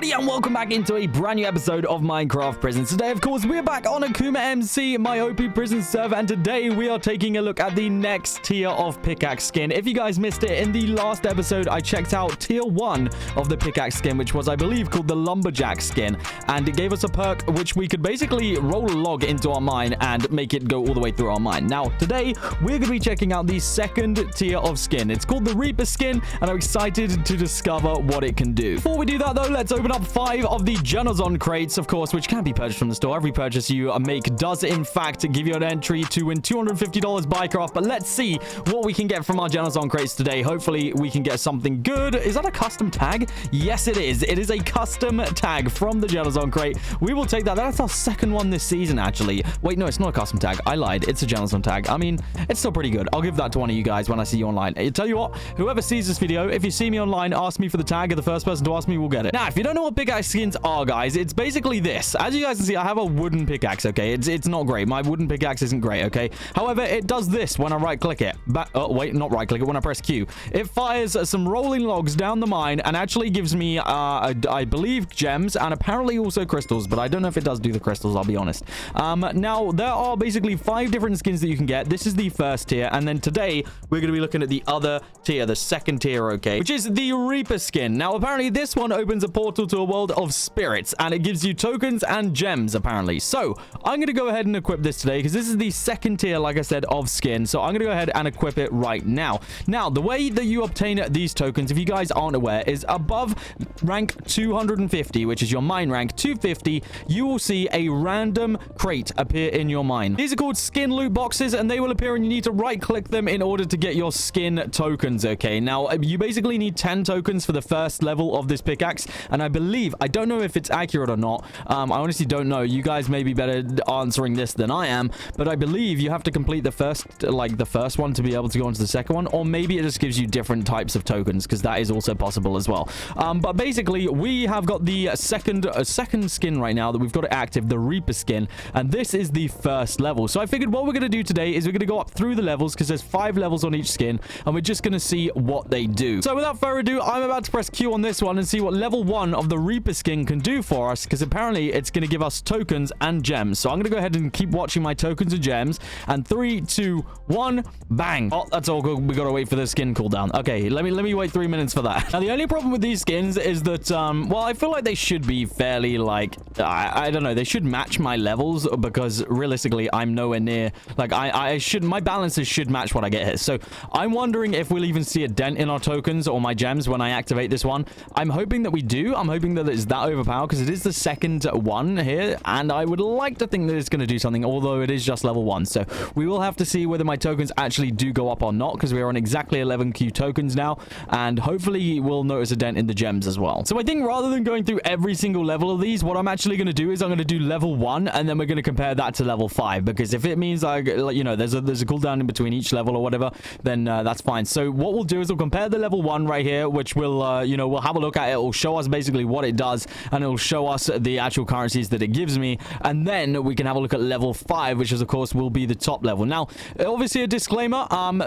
everybody, and welcome back into a brand new episode of Minecraft Prison. Today, of course, we're back on AkumaMC, my OP prison server, and today we are taking a look at the next tier of pickaxe skin. If you guys missed it, in the last episode, I checked out tier 1 of the pickaxe skin, which was, I believe, called the lumberjack skin, and it gave us a perk which we could basically roll a log into our mine and make it go all the way through our mine. Now, today, we're going to be checking out the second tier of skin. It's called the REAPER skin, and I'm excited to discover what it can do. Before we do that, though, let's open up 5 of the Genozon crates, of course, which can be purchased from the store. Every purchase you make does, in fact, give you an entry to win $250 Bycraft. But let's see what we can get from our Genozon crates today. Hopefully, we can get something good. Is that a custom tag? Yes, it is. It is a custom tag from the Genozon crate. We will take that. That's our second one this season, actually. Wait, no, it's not a custom tag. I lied. It's a Genozon tag. I mean, it's still pretty good. I'll give that to one of you guys when I see you online. I tell you what, whoever sees this video, if you see me online, ask me for the tag, and the first person to ask me will get it. Now, if you don't know what pickaxe skins are, guys, it's basically this. As you guys can see, I have a wooden pickaxe, okay? It's not great. My wooden pickaxe isn't great, okay? However, it does this when I right-click it. Oh, wait, not right-click it. When I press Q. It fires some rolling logs down the mine and actually gives me, I believe, gems and apparently also crystals, but I don't know if it does do the crystals, I'll be honest. Now, there are basically 5 different skins that you can get. This is the first tier, and then today, we're going to be looking at the other tier, the second tier, okay? Which is the REAPER skin. Now, apparently, this one opens a portal to a world of spirits, and it gives you tokens and gems, apparently. So, I'm going to go ahead and equip this today, because this is the second tier, like I said, of skin. So, I'm going to go ahead and equip it right now. Now, the way that you obtain these tokens, if you guys aren't aware, is above rank 250, which is your mine rank 250, you will see a random crate appear in your mine. These are called skin loot boxes, and they will appear, and you need to right-click them in order to get your skin tokens, okay? Now, you basically need 10 tokens for the first level of this pickaxe, and I believe, I don't know if it's accurate or not. I honestly don't know. You guys may be better answering this than I am, but I believe you have to complete the first one to be able to go into the second one, or maybe it just gives you different types of tokens, because that is also possible as well. But basically, we have got the second skin right now that we've got it active, the REAPER skin, and this is the first level. So I figured what we're going to do today is we're going to go up through the levels, because there's 5 levels on each skin, and we're just going to see what they do. So without further ado, I'm about to press Q on this one and see what level 1 of the REAPER skin can do for us, because apparently it's going to give us tokens and gems. So I'm going to go ahead and keep watching my tokens and gems, and 3, 2, 1, bang. Oh, that's all good. We got to wait for the skin cooldown. Okay, let me wait 3 minutes for that. Now, the only problem with these skins is that, well, I feel like they should be fairly, like, I don't know, they should match my levels, because realistically, I'm nowhere near, like, my balances should match what I get here. So I'm wondering if we'll even see a dent in our tokens or my gems when I activate this one. I'm hoping that we do. I'm hoping that it's that overpowered, because it is the second one here, and I would like to think that it's going to do something, although it is just level 1. So we will have to see whether my tokens actually do go up or not, because we are on exactly 11Q tokens now, and hopefully we'll notice a dent in the gems as well. So I think rather than going through every single level of these, what I'm actually going to do is I'm going to do level 1, and then we're going to compare that to level 5, because if it means, like, you know, there's a cooldown in between each level or whatever, then that's fine. So what we'll do is we'll compare the level 1 right here, which will, you know, we'll have a look at it. It'll show us basically what it does, and it'll show us the actual currencies that it gives me, and then we can have a look at level 5, which is, of course, will be the top level. Now, obviously, a disclaimer, I'm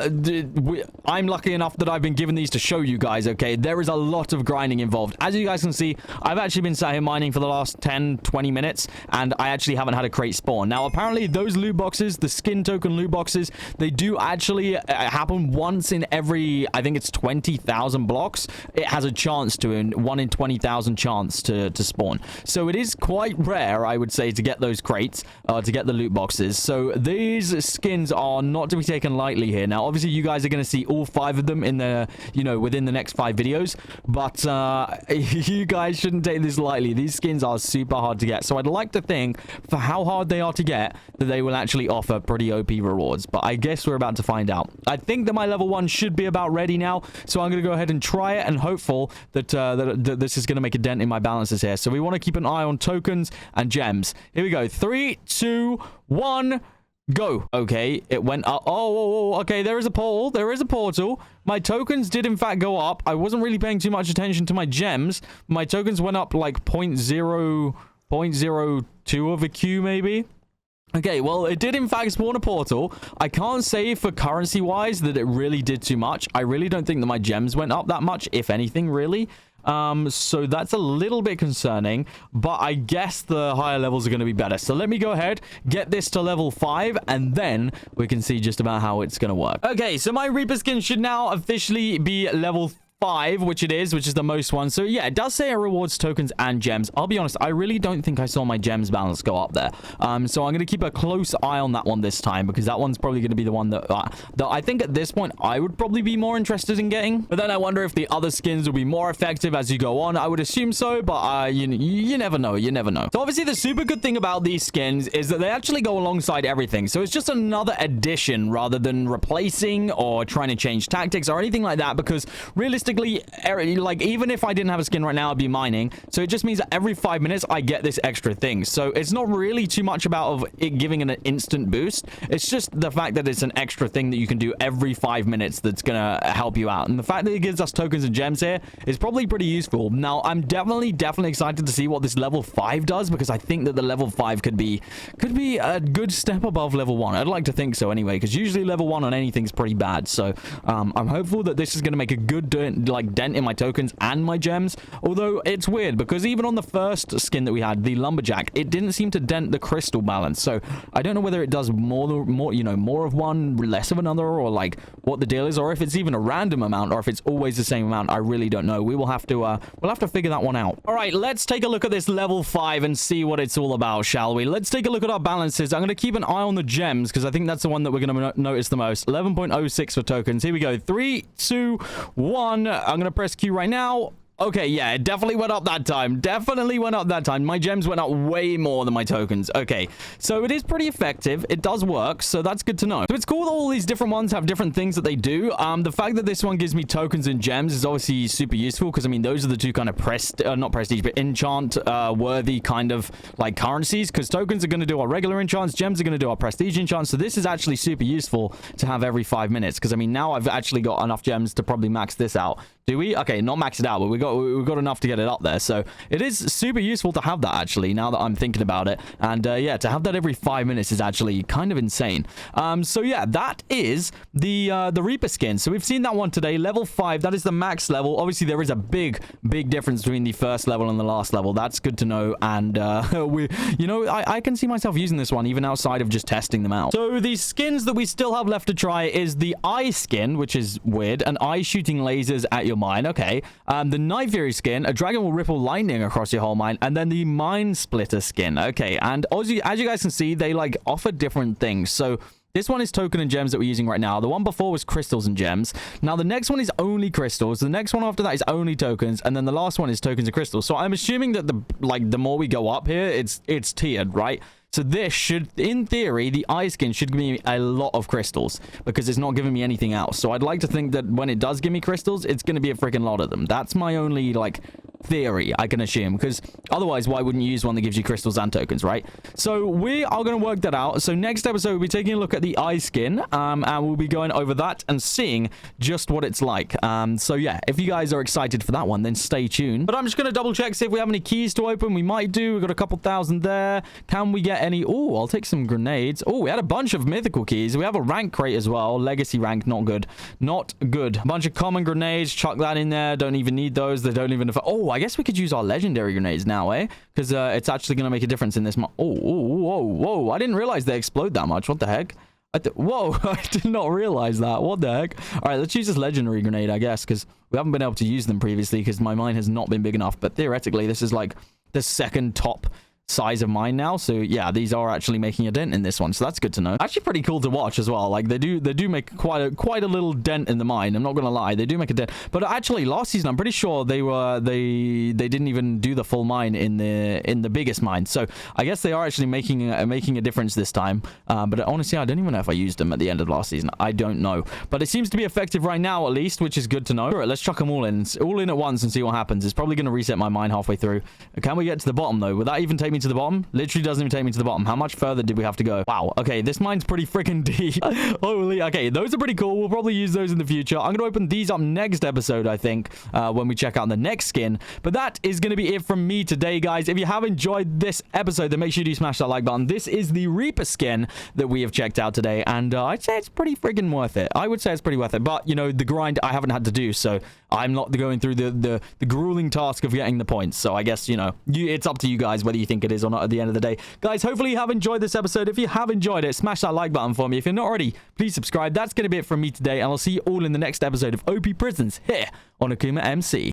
lucky enough that I've been given these to show you guys, okay? There is a lot of grinding involved. As you guys can see, I've actually been sat here mining for the last 10-20 minutes, and I actually haven't had a crate spawn. Now, apparently, those loot boxes, the skin token loot boxes, they do actually happen once in every, I think it's 20,000 blocks. It has a chance to, 1 in 20,000 chance to spawn. So it is quite rare, I would say, to get those crates, to get the loot boxes. So these skins are not to be taken lightly here. Now, obviously, you guys are going to see all 5 of them in the, you know, within the next 5 videos, but you guys shouldn't take this lightly. These skins are super hard to get. So I'd like to think, for how hard they are to get, that they will actually offer pretty OP rewards. But I guess we're about to find out. I think that my level 1 should be about ready now, so I'm going to go ahead and try it, and hopeful that, that this is going to make a dent in my balances here. So we want to keep an eye on tokens and gems. Here we go. 3, 2, 1... go. Okay, it went up. Oh, okay, there is a portal. There is a portal. My tokens did, in fact, go up. I wasn't really paying too much attention to my gems. My tokens went up like 0.02 of a Q, maybe. Okay, well, it did, in fact, spawn a portal. I can't say for currency-wise that it really did too much. I really don't think that my gems went up that much, if anything, really. So that's a little bit concerning, but I guess the higher levels are going to be better. So let me go ahead, get this to level 5, and then we can see just about how it's going to work. Okay, so my Reaper skin should now officially be level 5, which is the most one. So yeah, it does say it rewards tokens and gems. I'll be honest, I really don't think I saw my gems balance go up there. So I'm going to keep a close eye on that one this time, because that one's probably going to be the one that I think at this point I would probably be more interested in getting. But then I wonder if the other skins will be more effective as you go on. I would assume so, but you never know. You never know. So obviously the super good thing about these skins is that they actually go alongside everything. So it's just another addition rather than replacing or trying to change tactics or anything like that, because realistically, like, even if I didn't have a skin right now, I'd be mining. So it just means that every 5 minutes I get this extra thing. So it's not really too much about it giving an instant boost. It's just the fact that it's an extra thing that you can do every 5 minutes that's gonna help you out. And the fact that it gives us tokens and gems here is probably pretty useful. Now, I'm definitely excited to see what this level 5 does, because I think that the level 5 could be a good step above level 1. I'd like to think so anyway, because usually level 1 on anything is pretty bad. So I'm hopeful that this is going to make a good dent in my tokens and my gems. Although it's weird, because even on the first skin that we had, the lumberjack, it didn't seem to dent the crystal balance. So I don't know whether it does more of one, less of another, or like what the deal is, or if it's even a random amount, or if it's always the same amount. I really don't know. We'll have to figure that one out. All right, let's take a look at this level 5 and see what it's all about, shall we? Let's take a look at our balances. I'm going to keep an eye on the gems, because I think that's the one that we're going to notice the most. 11.06 for tokens. Here we go. 3, 2, 1. I'm going to press Q right now. Okay, yeah, it definitely went up that time. Definitely went up that time. My gems went up way more than my tokens. Okay, so it is pretty effective. It does work, so that's good to know. So it's cool that all these different ones have different things that they do. The fact that this one gives me tokens and gems is obviously super useful, because, I mean, those are the two kind of not prestige, but enchant-worthy kind of, like, currencies, because tokens are going to do our regular enchants, gems are going to do our prestige enchants, so this is actually super useful to have every 5 minutes, because, I mean, now I've actually got enough gems to probably max this out. Do we? Okay, not max it out, but we've got enough to get it up there. So it is super useful to have that, actually, now that I'm thinking about it. And yeah, to have that every 5 minutes is actually kind of insane. So yeah, that is the Reaper skin. So we've seen that one today, level 5. That is the max level. Obviously, there is a big difference between the first level and the last level. That's good to know. And I can see myself using this one even outside of just testing them out. So the skins that we still have left to try is the eye skin, which is weird. An eye shooting lasers at your mine. Okay. The Night Fury skin, a dragon will ripple lightning across your whole mine, and then the Mine Splitter skin. Okay, and as you guys can see, they like offer different things. So this one is token and gems that we're using right now. The one before was crystals and gems. Now the next one is only crystals. The next one after that is only tokens, and then the last one is tokens and crystals. So I'm assuming that the more we go up here, it's tiered, right? So this should, in theory, the eye skin should give me a lot of crystals, because it's not giving me anything else. So I'd like to think that when it does give me crystals, it's going to be a freaking lot of them. That's my only, like, theory, I can assume, because otherwise, why wouldn't you use one that gives you crystals and tokens, right? So we are going to work that out. So next episode, we'll be taking a look at the eye skin, and we'll be going over that and seeing just what it's like. So yeah, if you guys are excited for that one, then stay tuned. But I'm just going to double check, see if we have any keys to open. We might do. We've got a couple thousand there. Can we get any? Oh, I'll take some grenades. Oh, we had a bunch of mythical keys. We have a rank crate as well. Legacy rank, not good. Not good. A bunch of common grenades. Chuck that in there. Don't even need those. They don't even... Oh, I guess we could use our legendary grenades now, eh? Because it's actually going to make a difference in this... Whoa. I didn't realize they explode that much. What the heck? Whoa, I did not realize that. What the heck? All right, let's use this legendary grenade, I guess, because we haven't been able to use them previously because my mine has not been big enough. But theoretically, this is like the second top size of mine now, so yeah, these are actually making a dent in this one, so that's good to know. Actually pretty cool to watch as well. Like they do make quite a little dent in the mine. I'm not gonna lie, they do make a dent. But actually last season I'm pretty sure they didn't even do the full mine in the biggest mine, so I guess they are actually making a difference this time. But honestly, I don't even know if I used them at the end of last season. I don't know, but it seems to be effective right now at least, which is good to know. All right, let's chuck them all in at once and see what happens. It's probably going to reset my mine halfway through. Can we get to the bottom though? Would that even take me me to the bottom. Literally doesn't even take me to the bottom. How much further did we have to go? Wow. Okay, this mine's pretty freaking deep. Holy. Okay, those are pretty cool. We'll probably use those in the future. I'm going to open these up next episode, I think, when we check out the next skin. But that is going to be it from me today, guys. If you have enjoyed this episode, then make sure you do smash that like button. This is the Reaper skin that we have checked out today, and I'd say it's pretty freaking worth it. I would say it's pretty worth it, but, you know, the grind I haven't had to do, so I'm not going through the grueling task of getting the points. So I guess, you know, it's up to you guys whether you think it is or not at the end of the day. Guys, hopefully you have enjoyed this episode. If you have enjoyed it, smash that like button for me. If you're not already, please subscribe. That's going to be it from me today, and I'll see you all in the next episode of OP Prisons here on AkumaMC.